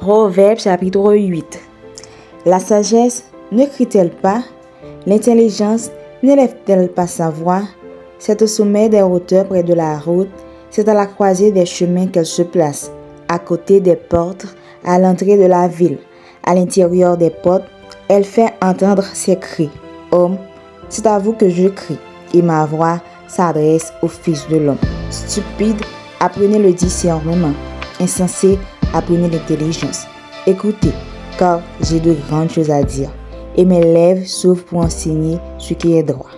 Proverbe chapitre 8. La sagesse ne crie-t-elle pas? L'intelligence n'élève-t-elle pas sa voix? C'est au sommet des hauteurs près de la route, c'est à la croisée des chemins qu'elle se place, à côté des portes, à l'entrée de la ville, à l'intérieur des portes, elle fait entendre ses cris. Homme, c'est à vous que je crie, et ma voix s'adresse au Fils de l'homme. Stupide, apprenez le discernement. Insensé, apprenez l'intelligence. Écoutez, car j'ai de grandes choses à dire, et mes lèvres s'ouvrent pour enseigner ce qui est droit.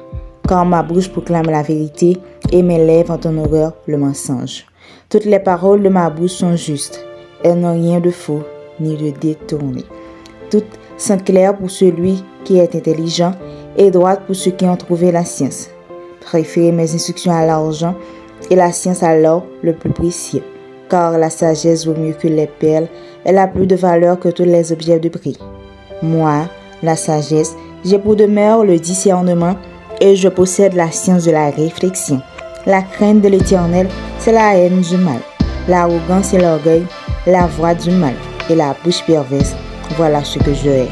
Car ma bouche proclame la vérité, et mes lèvres en ton horreur le mensonge. Toutes les paroles de ma bouche sont justes. Elles n'ont rien de faux, ni de détourné. Toutes sont claires pour celui qui est intelligent, et droites pour ceux qui ont trouvé la science. Préférez mes instructions à l'argent, et la science à l'or le plus précieux. Car la sagesse vaut mieux que les perles, elle a plus de valeur que tous les objets de prix. Moi, la sagesse, j'ai pour demeure le discernement, et je possède la science de la réflexion. La crainte de l'Éternel, c'est la haine du mal. L'arrogance et l'orgueil, la voix du mal, et la bouche perverse, voilà ce que je hais.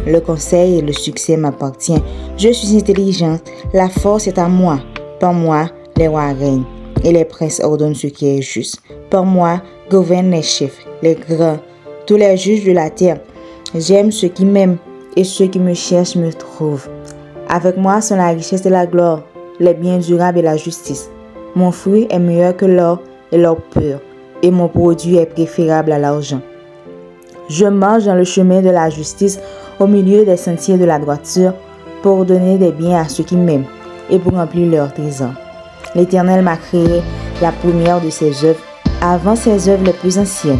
Le conseil et le succès m'appartiennent. Je suis intelligente, la force est à moi. Par moi, les rois règnent, et les princes ordonnent ce qui est juste. Par moi, gouvernent les chefs, les grands, tous les juges de la terre. J'aime ceux qui m'aiment, et ceux qui me cherchent me trouvent. Avec moi sont la richesse et la gloire, les biens durables et la justice. Mon fruit est meilleur que l'or et l'or pur, et mon produit est préférable à l'argent. Je marche dans le chemin de la justice, au milieu des sentiers de la droiture, pour donner des biens à ceux qui m'aiment, et pour remplir leurs trésors. L'Éternel m'a créé la première de ses œuvres, avant ses œuvres les plus anciennes.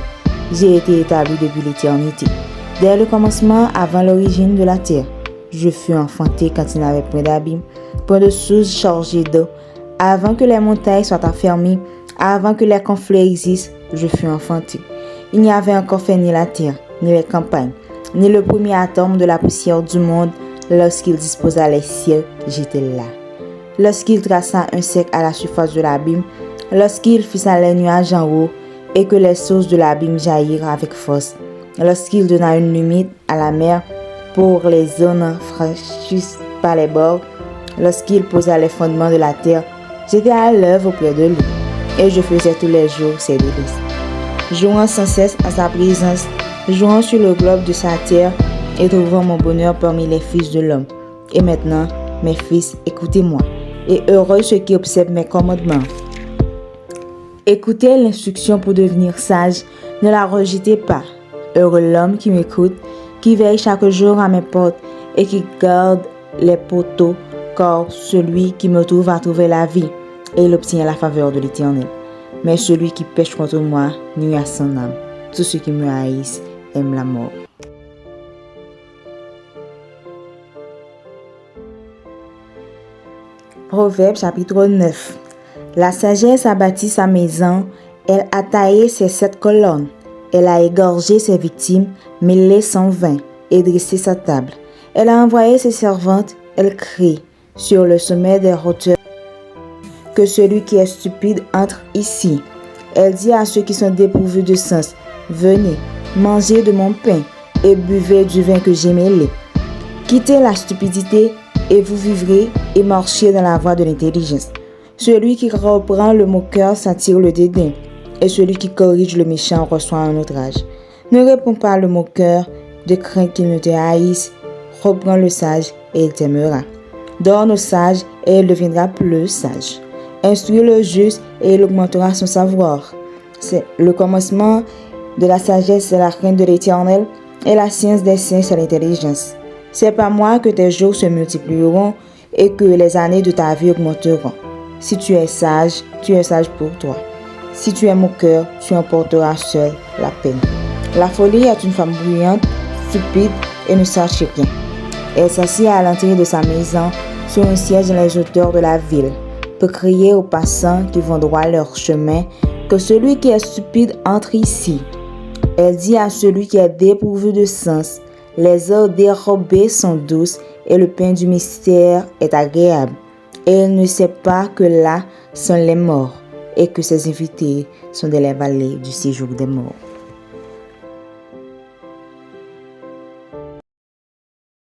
J'ai été établi depuis l'éternité, dès le commencement, avant l'origine de la terre. Je fus enfanté quand il n'avait point d'abîme, point de source chargée d'eau. Avant que les montagnes soient affermies, avant que les conflits existent, je fus enfanté. Il n'y avait encore fait ni la terre, ni les campagnes, ni le premier atome de la poussière du monde. Lorsqu'il disposa les cieux, j'étais là. Lorsqu'il traça un cercle à la surface de l'abîme, lorsqu'il fixa les nuages en haut, et que les sources de l'abîme jaillirent avec force, lorsqu'il donna une limite à la mer, pour les zones franchies par les bords, lorsqu'il posa les fondements de la terre, j'étais à l'œuvre auprès de lui, et je faisais tous les jours ses délices. Jouant sans cesse en sa présence, jouant sur le globe de sa terre, et trouvant mon bonheur parmi les fils de l'homme. Et maintenant, mes fils, écoutez-moi, et heureux ceux qui observent mes commandements. Écoutez l'instruction pour devenir sage, ne la rejetez pas. Heureux l'homme qui m'écoute, qui veille chaque jour à mes portes et qui garde les poteaux, car celui qui me trouve a trouvé la vie, et il obtient la faveur de l'Éternel. Mais celui qui pêche contre moi nuit à son âme. Tous ceux qui me haïssent aiment la mort. Proverbe chapitre 9. La sagesse a bâti sa maison, elle a taillé ses 7 colonnes. Elle a égorgé ses victimes, mêlé son vin et dressé sa table. Elle a envoyé ses servantes, elle crie sur le sommet des hauteurs que celui qui est stupide entre ici. Elle dit à ceux qui sont dépourvus de sens, venez, mangez de mon pain et buvez du vin que j'ai mêlé. Quittez la stupidité et vous vivrez et marchez dans la voie de l'intelligence. Celui qui reprend le moqueur s'attire le dédain, et celui qui corrige le méchant reçoit un outrage. Ne réponds pas le moqueur, de crainte qu'il ne te haïsse. Reprends le sage, et il t'aimera. Donne au sage, et il deviendra plus sage. Instruis le juste, et il augmentera son savoir. C'est le commencement de la sagesse, c'est la crainte de l'Éternel, et la science des saints, c'est l'intelligence. C'est par moi que tes jours se multiplieront, et que les années de ta vie augmenteront. Si tu es sage pour toi. Si tu es moqueur, tu emporteras seul la peine. La folie est une femme bruyante, stupide et ne sache rien. Elle s'assied à l'entrée de sa maison, sur un siège dans les hauteurs de la ville, pour crier aux passants qui vont droit leur chemin, que celui qui est stupide entre ici. Elle dit à celui qui est dépourvu de sens, les heures dérobées sont douces et le pain du mystère est agréable. Et elle ne sait pas que là sont les morts, et que ses invités sont dans les vallées du séjour des morts.